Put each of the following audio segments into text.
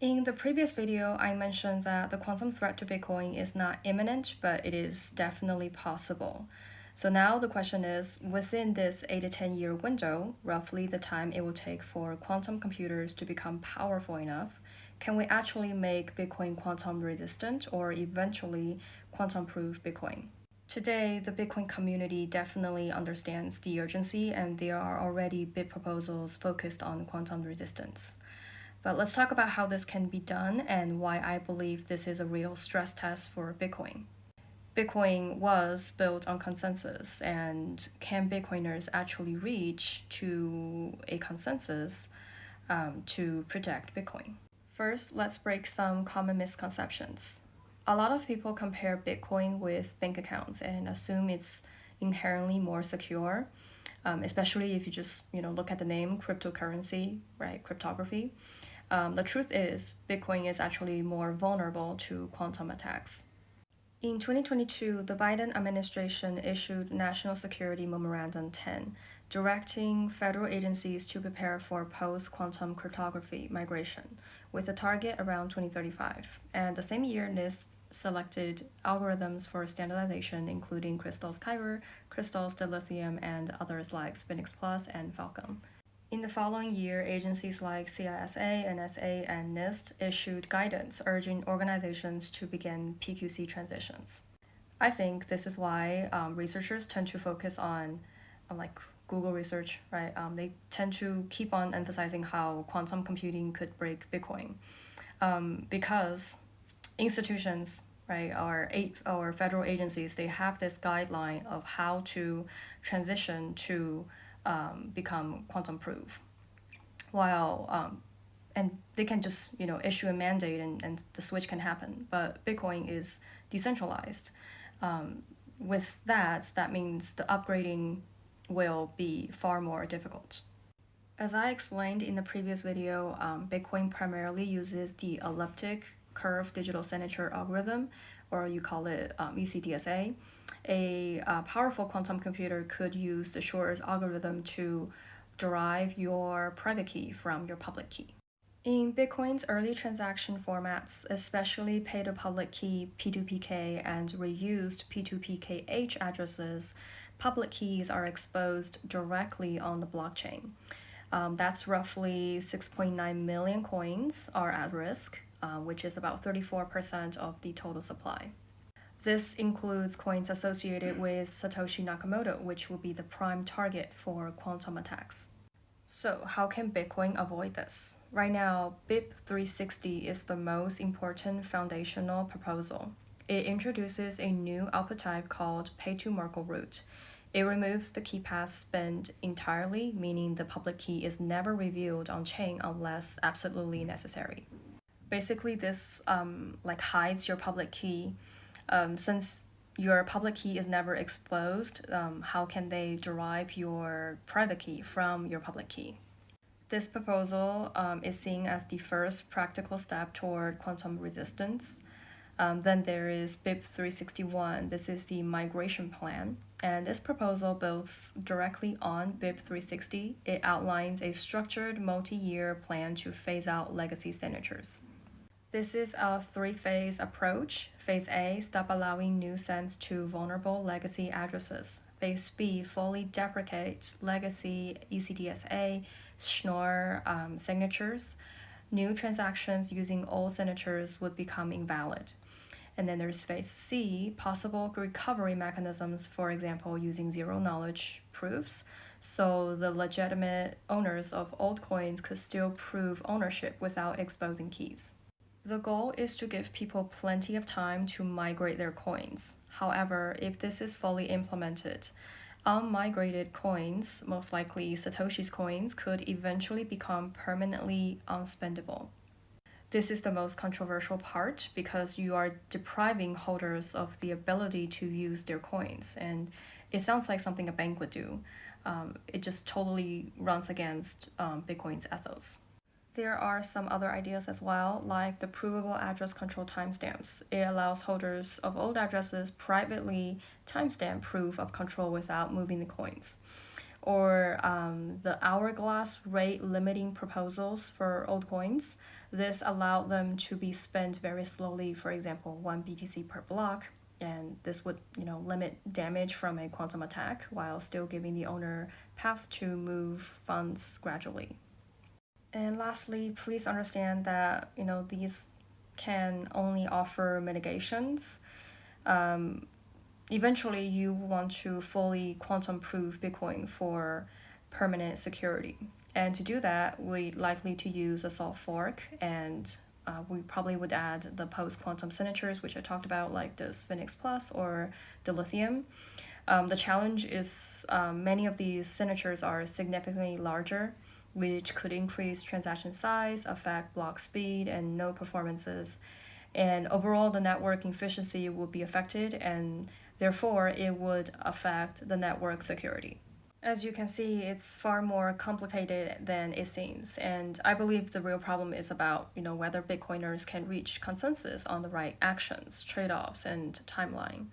In the previous video, I mentioned that the quantum threat to Bitcoin is not imminent, but it is definitely possible. So now the question is, within this 8 to 10 year window, roughly the time it will take for quantum computers to become powerful enough, can we actually make Bitcoin quantum resistant or eventually quantum proof Bitcoin? Today, the Bitcoin community definitely understands the urgency, and there are already big proposals focused on quantum resistance. But let's talk about how this can be done and why I believe this is a real stress test for Bitcoin. Bitcoin was built on consensus, and can Bitcoiners actually reach to a consensus to protect Bitcoin? First, let's break some common misconceptions. A lot of people compare Bitcoin with bank accounts and assume it's inherently more secure, especially if you just look at the name cryptocurrency, right? Cryptography. The truth is, Bitcoin is actually more vulnerable to quantum attacks. In 2022, the Biden administration issued National Security Memorandum 10, directing federal agencies to prepare for post quantum cryptography migration, with a target around 2035. And the same year, NIST selected algorithms for standardization, including Crystal's Kyber, Crystal's Dilithium, and others like Spinix Plus and Falcon. In the following year, agencies like CISA, NSA, and NIST issued guidance urging organizations to begin PQC transitions. I think this is why researchers tend to focus on, like Google research, right? They tend to keep on emphasizing how quantum computing could break Bitcoin, because institutions, right, our federal agencies, they have this guideline of how to transition to become quantum proof. And they can just issue a mandate, and the switch can happen. But Bitcoin is decentralized. With that means the upgrading will be far more difficult. As I explained in the previous video, Bitcoin primarily uses the elliptic curve digital signature algorithm, or you call it ECDSA. A powerful quantum computer could use the Shor's algorithm to derive your private key from your public key. In Bitcoin's early transaction formats, especially pay-to-public key P2PK and reused P2PKH addresses, public keys are exposed directly on the blockchain. That's roughly 6.9 million coins are at risk, which is about 34% of the total supply. This includes coins associated with Satoshi Nakamoto, which will be the prime target for quantum attacks. So, how can Bitcoin avoid this? Right now, BIP 360 is the most important foundational proposal. It introduces a new output type called pay-to Merkle root. It removes the key path spend entirely, meaning the public key is never revealed on chain unless absolutely necessary. Basically, this hides your public key. Since your public key is never exposed, how can they derive your private key from your public key? This proposal is seen as the first practical step toward quantum resistance. Then there is BIP 361. This is the migration plan. And this proposal builds directly on BIP 360. It outlines a structured multi-year plan to phase out legacy signatures. This is a three-phase approach. Phase A, stop allowing new sends to vulnerable legacy addresses. Phase B, fully deprecate legacy ECDSA, Schnorr signatures. New transactions using old signatures would become invalid. And then there's phase C, possible recovery mechanisms, for example, using zero-knowledge proofs. So the legitimate owners of old coins could still prove ownership without exposing keys. The goal is to give people plenty of time to migrate their coins. However, if this is fully implemented, unmigrated coins, most likely Satoshi's coins, could eventually become permanently unspendable. This is the most controversial part because you are depriving holders of the ability to use their coins, and it sounds like something a bank would do. It just totally runs against Bitcoin's ethos. There are some other ideas as well, like the provable address control timestamps. It allows holders of old addresses privately timestamp proof of control without moving the coins. Or the hourglass rate limiting proposals for old coins. This allowed them to be spent very slowly, for example, 1 BTC per block, and this would limit damage from a quantum attack while still giving the owner paths to move funds gradually. And lastly, please understand that these can only offer mitigations. Eventually, you want to fully quantum proof Bitcoin for permanent security. And to do that, we likely to use a soft fork, and we probably would add the post quantum signatures, which I talked about, like the Sphinx Plus or the Lithium. The challenge is many of these signatures are significantly larger, which could increase transaction size, affect block speed, and node performances. And overall, the network efficiency will be affected, and therefore, it would affect the network security. As you can see, it's far more complicated than it seems, and I believe the real problem is about whether Bitcoiners can reach consensus on the right actions, trade-offs, and timeline.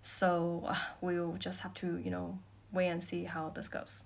So we'll just have to wait and see how this goes.